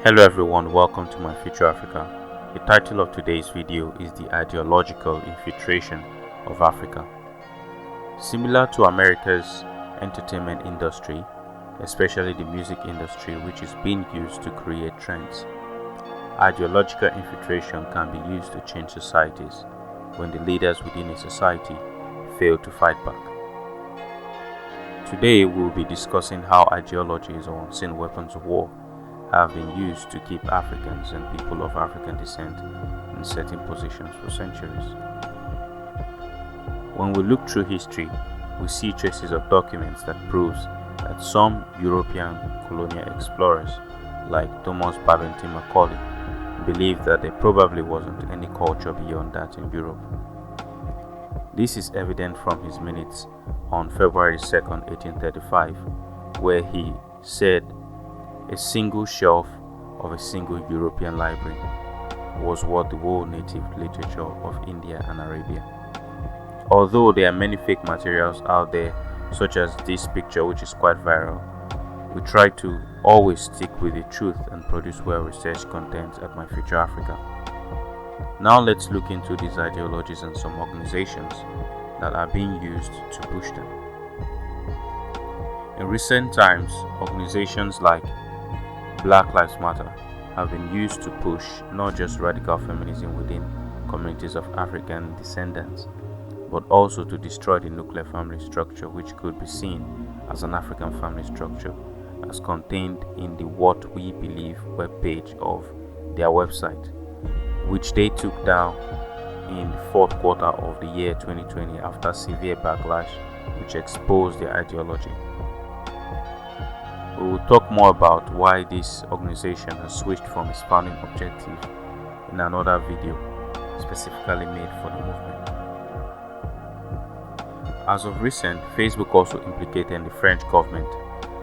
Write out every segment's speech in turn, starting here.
Hello everyone, welcome to my Future Africa. The title of today's video is the Ideological Infiltration of Africa. Similar to America's entertainment industry, especially the music industry, which is being used to create trends, ideological infiltration can be used to change societies when the leaders within a society fail to fight back. Today we will be discussing how ideologies or unseen weapons of war have been used to keep Africans and people of African descent in certain positions for centuries. When we look through history, we see traces of documents that proves that some European colonial explorers like Thomas Babington Macaulay believed that there probably wasn't any culture beyond that in Europe. This is evident from his minutes on February 2nd, 1835, where he said a single shelf of a single European library was what the world native literature of India and Arabia. Although there are many fake materials out there, such as this picture which is quite viral, we try to always stick with the truth and produce well-researched content at My Future Africa. Now let's look into these ideologies and some organizations that are being used to push them. In recent times, organizations like Black Lives Matter have been used to push not just radical feminism within communities of African descendants, but also to destroy the nuclear family structure, which could be seen as an African family structure as contained in the What We Believe webpage of their website, which they took down in the fourth quarter of the year 2020 after severe backlash which exposed their ideology. We will talk more about why this organization has switched from its founding objective in another video specifically made for the movement. As of recent, Facebook also implicated the French government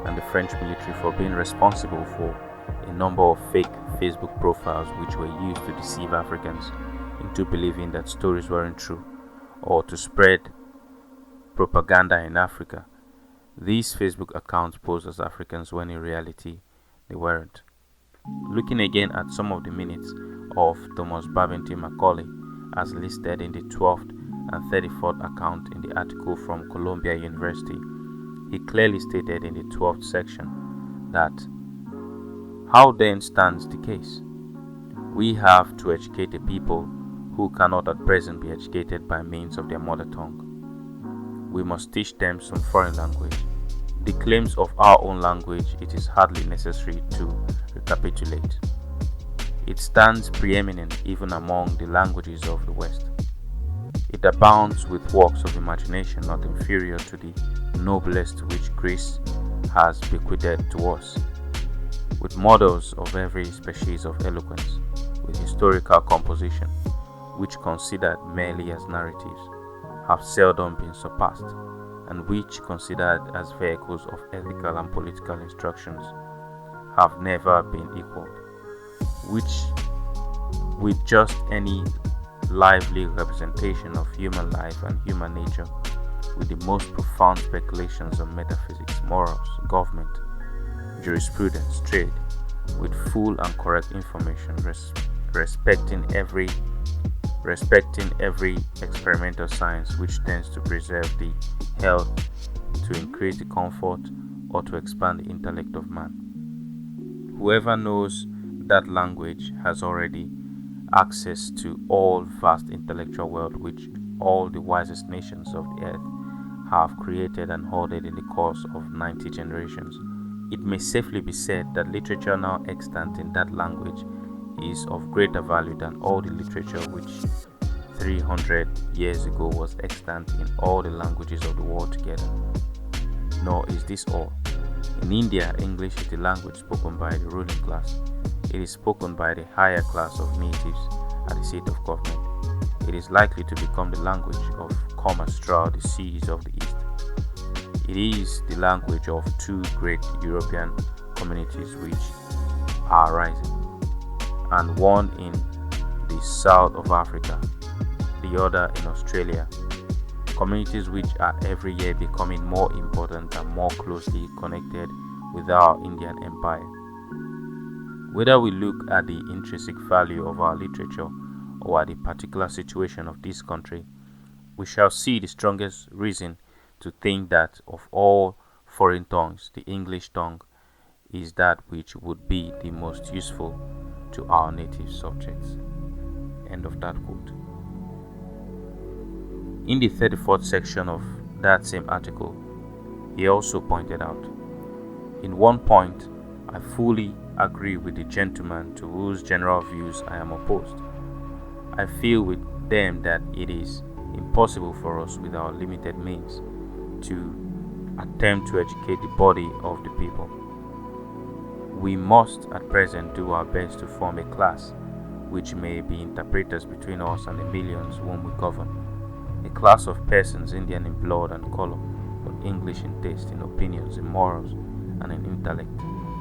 and the French military for being responsible for a number of fake Facebook profiles which were used to deceive Africans into believing that stories weren't true or to spread propaganda in Africa. These Facebook accounts posed as Africans when in reality they weren't. Looking again at some of the minutes of Thomas Babington Macaulay as listed in the 12th and 34th account in the article from Columbia University, he clearly stated in the 12th section that, "How then stands the case? We have to educate the people who cannot at present be educated by means of their mother tongue. We must teach them some foreign language. The claims of our own language it is hardly necessary to recapitulate. It stands preeminent even among the languages of the West. It abounds with works of imagination not inferior to the noblest which Greece has bequeathed to us, with models of every species of eloquence, with historical composition, which considered merely as narratives, have seldom been surpassed, and which, considered as vehicles of ethical and political instructions, have never been equaled, which, with just any lively representation of human life and human nature, with the most profound speculations on metaphysics, morals, government, jurisprudence, trade, with full and correct information respecting every experimental science which tends to preserve the health, to increase the comfort, or to expand the intellect of man. Whoever knows that language has already access to all vast intellectual wealth which all the wisest nations of the earth have created and hoarded in the course of 90 generations. It may safely be said that literature now extant in that language is of greater value than all the literature which 300 years ago was extant in all the languages of the world together. Nor is this all. In India, English is the language spoken by the ruling class. It is spoken by the higher class of natives at the seat of government. It is likely to become the language of commerce throughout the seas of the East. It is the language of two great European communities which are rising, and one in the south of Africa, the other in Australia, communities which are every year becoming more important and more closely connected with our Indian Empire. Whether we look at the intrinsic value of our literature or at the particular situation of this country, we shall see the strongest reason to think that of all foreign tongues, the English tongue is that which would be the most useful to our native subjects. End of that quote. In the 34th section of that same article, he also pointed out, in one point, I fully agree with the gentleman to whose general views I am opposed. I feel with them that it is impossible for us with our limited means to attempt to educate the body of the people. We must at present do our best to form a class which may be interpreters between us and the millions whom we govern, a class of persons Indian in blood and color, but English in taste, in opinions, in morals, and in intellect.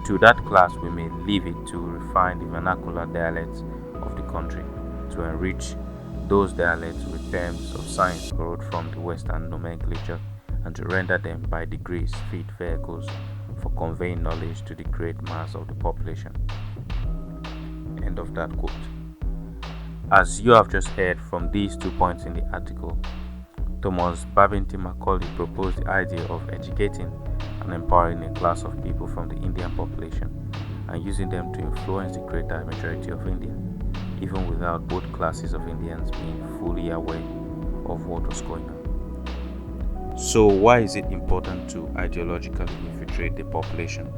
To that class we may leave it to refine the vernacular dialects of the country, to enrich those dialects with terms of science borrowed from the Western nomenclature, and to render them by degrees fit vehicles for conveying knowledge to the great mass of the population. End of that quote. As you have just heard from these 2 points in the article, Thomas Babington Macaulay proposed the idea of educating and empowering a class of people from the Indian population and using them to influence the greater majority of India, even without both classes of Indians being fully aware of what was going on. So why is it important to ideologically infiltrate the population?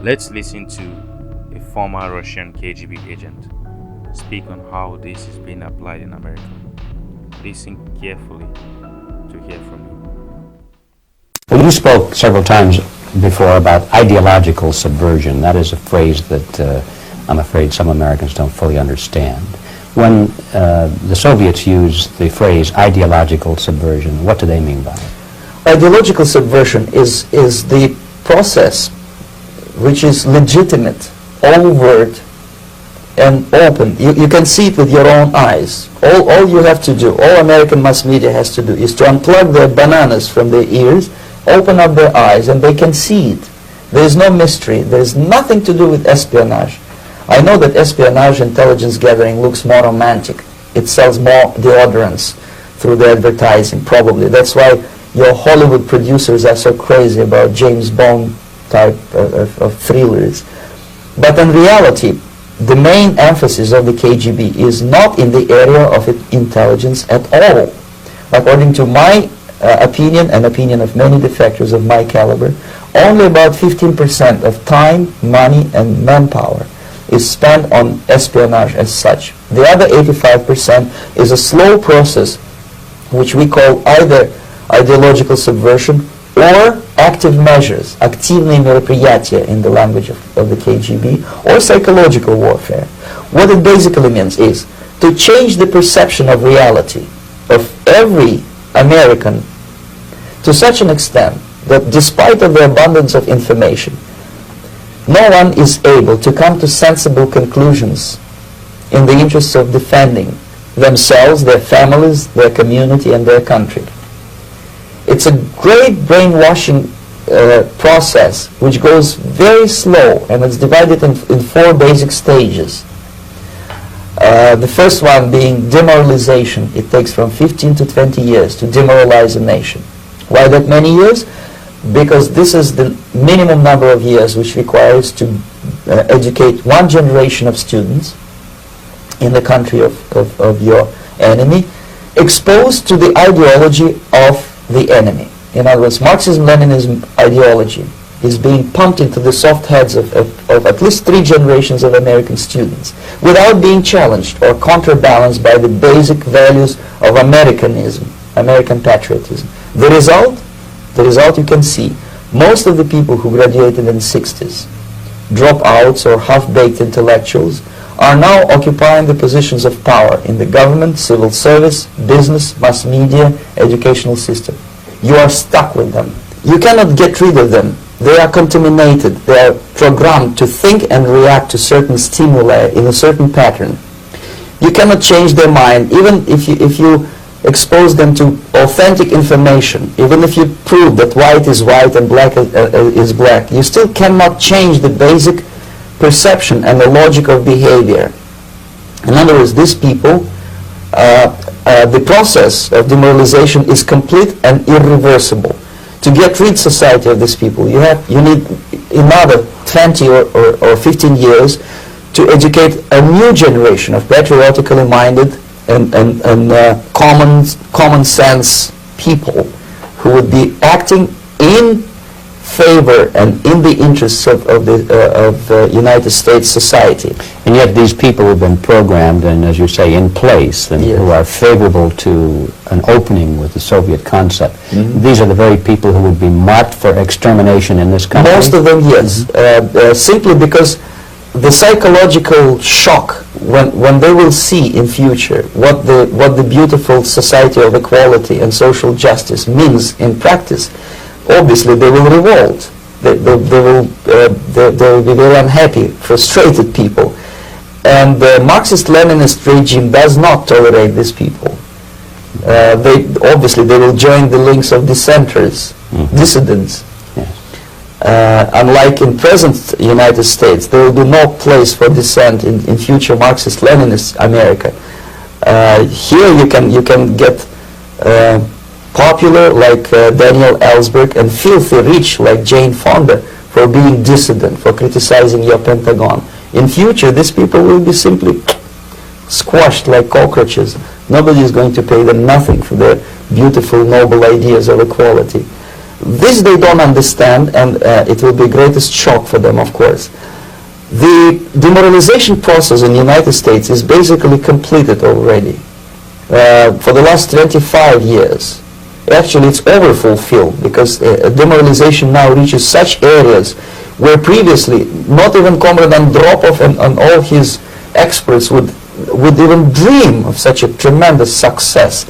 Let's listen to a former Russian KGB agent speak on how this is being applied in America. Listen carefully to hear from him. Well, you spoke several times before about ideological subversion. That is a phrase that I'm afraid some Americans don't fully understand. When the Soviets used the phrase ideological subversion, what do they mean by it? Ideological subversion is the process which is legitimate, overt, and open. You can see it with your own eyes. All you have to do, all American mass media has to do, is to unplug their bananas from their ears, open up their eyes, and they can see it. There is no mystery. There is nothing to do with espionage. I know that espionage intelligence gathering looks more romantic. It sells more deodorants through the advertising, probably. That's why your Hollywood producers are so crazy about James Bond type of thrillers. But in reality, the main emphasis of the KGB is not in the area of intelligence at all. According to my opinion and opinion of many defectors of my caliber, only about 15% of time, money, and manpower is spent on espionage as such. The other 85% is a slow process which we call either ideological subversion or active measures, активные мероприятия in the language of the KGB, or psychological warfare. What it basically means is to change the perception of reality of every American to such an extent that despite of the abundance of information, no one is able to come to sensible conclusions in the interests of defending themselves, their families, their community, and their country. It's a great brainwashing process which goes very slow, and it's divided in 4 basic stages. The first one being demoralization. It takes from 15 to 20 years to demoralize a nation. Why that many years? Because this is the minimum number of years which requires to educate one generation of students in the country of your enemy, exposed to the ideology of the enemy. In other words, Marxism-Leninism ideology is being pumped into the soft heads of at least 3 generations of American students without being challenged or counterbalanced by the basic values of Americanism, American patriotism. The result you can see. Most of the people who graduated in the 60s, dropouts or half-baked intellectuals, are now occupying the positions of power in the government, civil service, business, mass media, educational system. You are stuck with them. You cannot get rid of them. They are contaminated. They are programmed to think and react to certain stimuli in a certain pattern. You cannot change their mind, even if you expose them to authentic information, even if you prove that white is white and black is black. You still cannot change the basic perception and the logic of behavior. In other words, these people, the process of demoralization is complete and irreversible. To get rid society of these people, you need another 20 or 15 years to educate a new generation of patriotically minded and common sense people who would be acting in favor and in the interests of the United States society. And yet these people have been programmed and, as you say, in place, and Yes. who are favorable to an opening with the Soviet concept. These are the very people who would be marked for extermination in this country? Most of them, yes. Simply because the psychological shock when they will see in future what the beautiful society of equality and social justice means in practice, obviously they will revolt. They will be very unhappy, frustrated people. And the Marxist-Leninist regime does not tolerate these people. Obviously they will join the links of dissenters, dissidents. Unlike in present United States, there will be no place for dissent in future Marxist-Leninist America. Here you can get popular like Daniel Ellsberg and filthy rich like Jane Fonda for being dissident, for criticizing your Pentagon. In future, these people will be simply squashed like cockroaches. Nobody is going to pay them nothing for their beautiful, noble ideas of equality. This they don't understand, and it will be greatest shock for them, of course. The demoralization process in the United States is basically completed already. For the last 25 years. Actually, it's overfulfilled because demoralization now reaches such areas where previously not even Comrade Andropov and all his experts would even dream of such a tremendous success.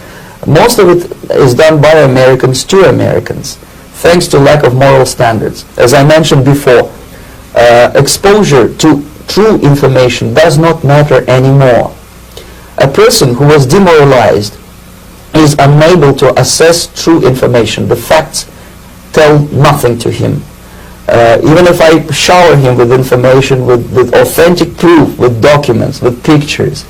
Most of it is done by Americans to Americans, thanks to lack of moral standards. As I mentioned before, exposure to true information does not matter anymore. A person who was demoralized is unable to assess true information. The facts tell nothing to him. Even if I shower him with information, with authentic proof, with documents, with pictures,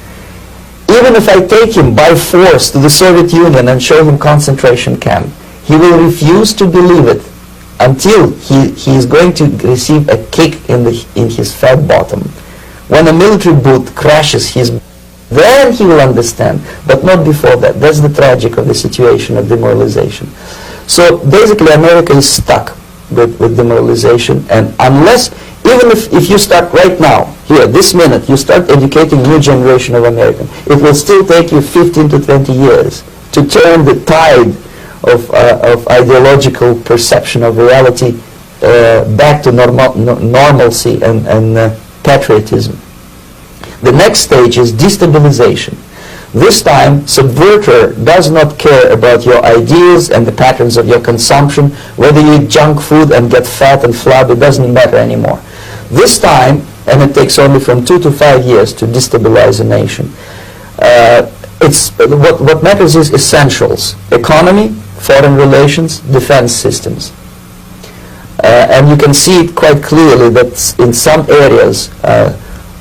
even if I take him by force to the Soviet Union and show him concentration camp, he will refuse to believe it until he is going to receive a kick in his fat bottom. When a military boot crashes his, then he will understand, but not before that. That's the tragic of the situation of demoralization. So basically America is stuck with demoralization, and unless, even if you start right now, here, this minute, you start educating new generation of Americans, it will still take you 15 to 20 years to turn the tide of ideological perception of reality back to normalcy and patriotism. The next stage is destabilization. This time, subverter does not care about your ideas and the patterns of your consumption, whether you eat junk food and get fat and flabby, it doesn't matter anymore. This time, and it takes only from 2 to 5 years to destabilize a nation, what matters is essentials: economy, foreign relations, defense systems. And you can see it quite clearly that in some areas,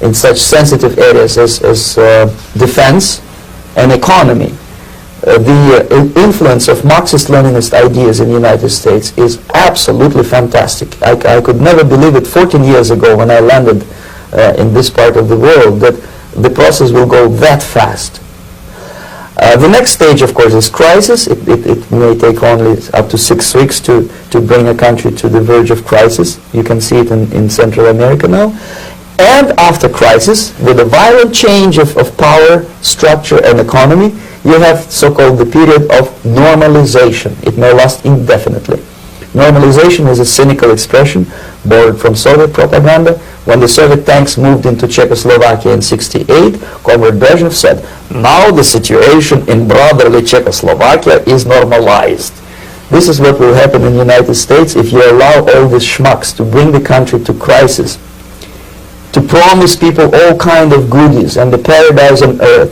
in such sensitive areas as defense and economy, the influence of Marxist-Leninist ideas in the United States is absolutely fantastic. I could never believe it 14 years ago when I landed in this part of the world that the process will go that fast. The next stage, of course, is crisis. It may take only up to 6 weeks to bring a country to the verge of crisis. You can see it in Central America now. And after crisis, with a violent change of power, structure, and economy, you have so-called the period of normalization. It may last indefinitely. Normalization is a cynical expression borrowed from Soviet propaganda. When the Soviet tanks moved into Czechoslovakia in '68, Comrade Brezhnev said, "Now the situation in brotherly Czechoslovakia is normalized." This is what will happen in the United States if you allow all these schmucks to bring the country to crisis, to promise people all kind of goodies and the paradise on earth,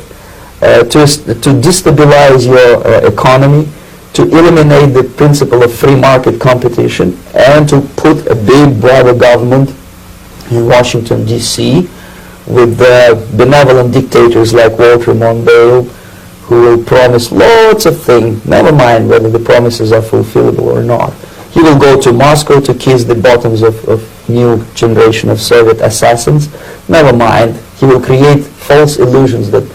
to destabilize your economy, to eliminate the principle of free market competition, and to put a big brother government in Washington, D.C., with benevolent dictators like Walter Mondale, who will promise lots of things, never mind whether the promises are fulfillable or not. He will go to Moscow to kiss the bottoms of new generation of Soviet assassins, never mind. He will create false illusions that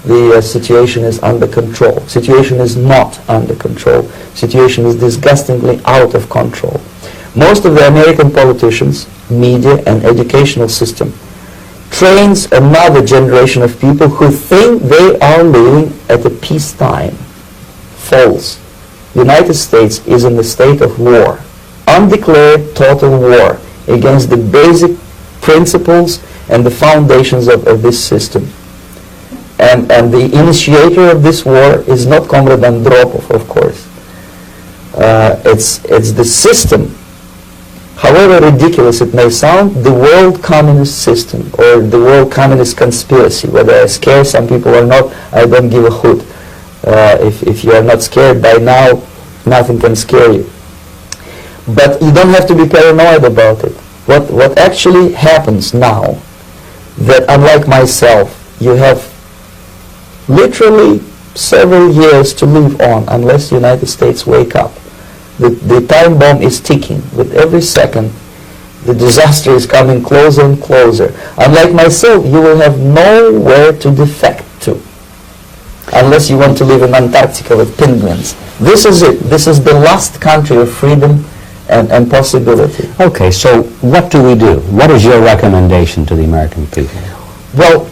the situation is under control. Situation is not under control. Situation is disgustingly out of control. Most of the American politicians, media, and educational system trains another generation of people who think they are living at a peacetime. False. United States is in a state of war, undeclared total war against the basic principles and the foundations of this system. And the initiator of this war is not Comrade Andropov, of course. It's the system. However ridiculous it may sound, the world communist system or the world communist conspiracy, whether I scare some people or not, I don't give a hoot. If you are not scared by now, nothing can scare you. But you don't have to be paranoid about it. What actually happens now, that unlike myself, you have literally several years to live on unless the United States wake up. The time bomb is ticking. With every second, the disaster is coming closer and closer. Unlike myself, you will have nowhere to defect to, unless you want to live in Antarctica with penguins. This is it. This is the last country of freedom and possibility. Okay, so what do we do? What is your recommendation to the American people? Well,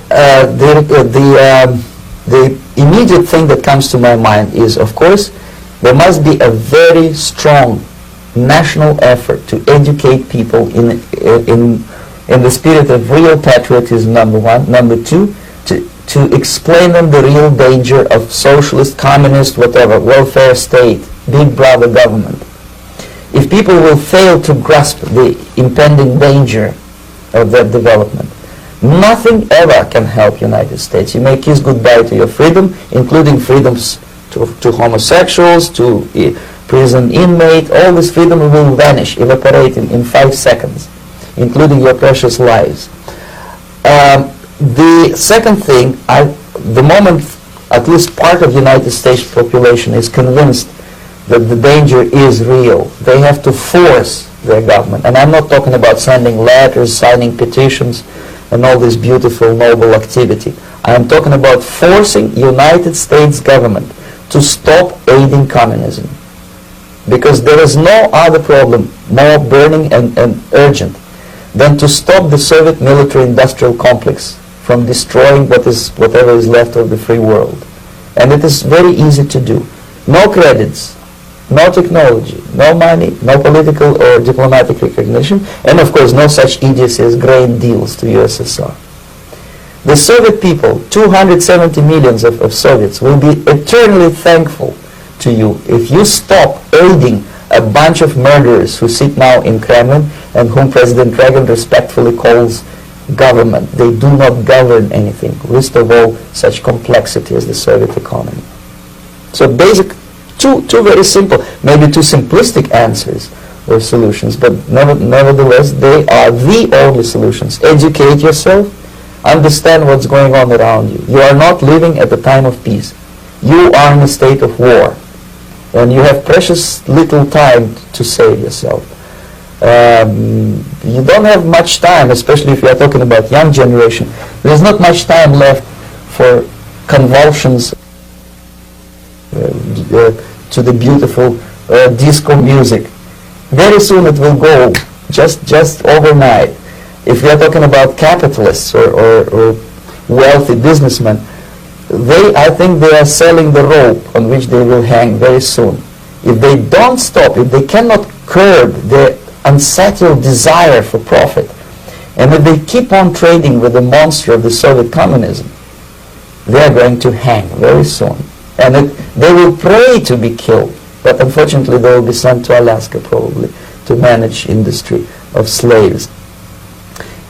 the immediate thing that comes to my mind is, of course, there must be a very strong national effort to educate people in the spirit of real patriotism, number one. Number two, to explain them the real danger of socialist, communist, whatever, welfare state, big brother government. If people will fail to grasp the impending danger of that development, nothing ever can help United States. You may kiss goodbye to your freedom, including freedoms to homosexuals, to prison inmate. All this freedom will vanish, evaporate in 5 seconds, including your precious lives. The second thing, the moment at least part of the United States population is convinced that the danger is real, they have to force their government. And I'm not talking about sending letters, signing petitions, and all this beautiful, noble activity. I am talking about forcing United States government to stop aiding communism. Because there is no other problem more burning and urgent than to stop the Soviet military-industrial complex from destroying whatever is left of the free world. And it is very easy to do. No credits, no technology, no money, no political or diplomatic recognition, and of course no such idiocy as grain deals to USSR. The Soviet people, 270 millions of Soviets, will be eternally thankful to you if you stop aiding a bunch of murderers who sit now in Kremlin and whom President Reagan respectfully calls government. They do not govern anything, least of all such complexity as the Soviet economy. So basic, two very simple, maybe too simplistic answers or solutions, but nevertheless they are the only solutions. Educate yourself, understand what's going on around you. You are not living at a time of peace. You are in a state of war, and you have precious little time to save yourself. You don't have much time, especially if you are talking about young generation. There's not much time left for convulsions to the beautiful disco music. Very soon it will go, just overnight. If we are talking about capitalists or wealthy businessmen, I think they are selling the rope on which they will hang very soon. If they don't stop, if they cannot curb their unsettled desire for profit, and if they keep on trading with the monster of the Soviet communism, they are going to hang very soon. And they will pray to be killed, but unfortunately they will be sent to Alaska probably to manage industry of slaves.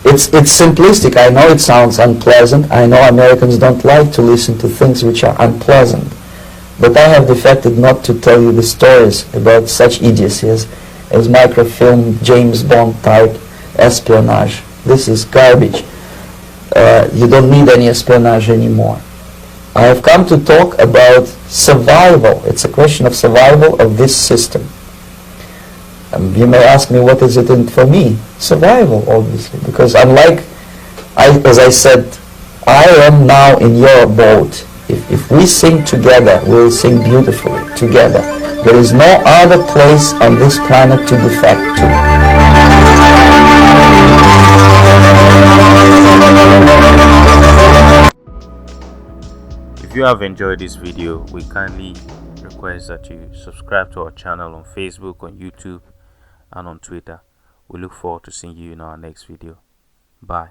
It's simplistic. I know it sounds unpleasant. I know Americans don't like to listen to things which are unpleasant. But I have defected not to tell you the stories about such idiocy as microfilm, James Bond type espionage this is garbage. You don't need any espionage anymore. I have come to talk about survival. It's a question of survival of this system. You may ask me, what is it in for me? Survival, obviously, because unlike, as I said, I am now in your boat. If we sing together, we'll sing beautifully together. There is no other place on this planet to defect to. If you have enjoyed this video, we kindly request that you subscribe to our channel on Facebook, on YouTube, and on Twitter. We look forward to seeing you in our next video. Bye.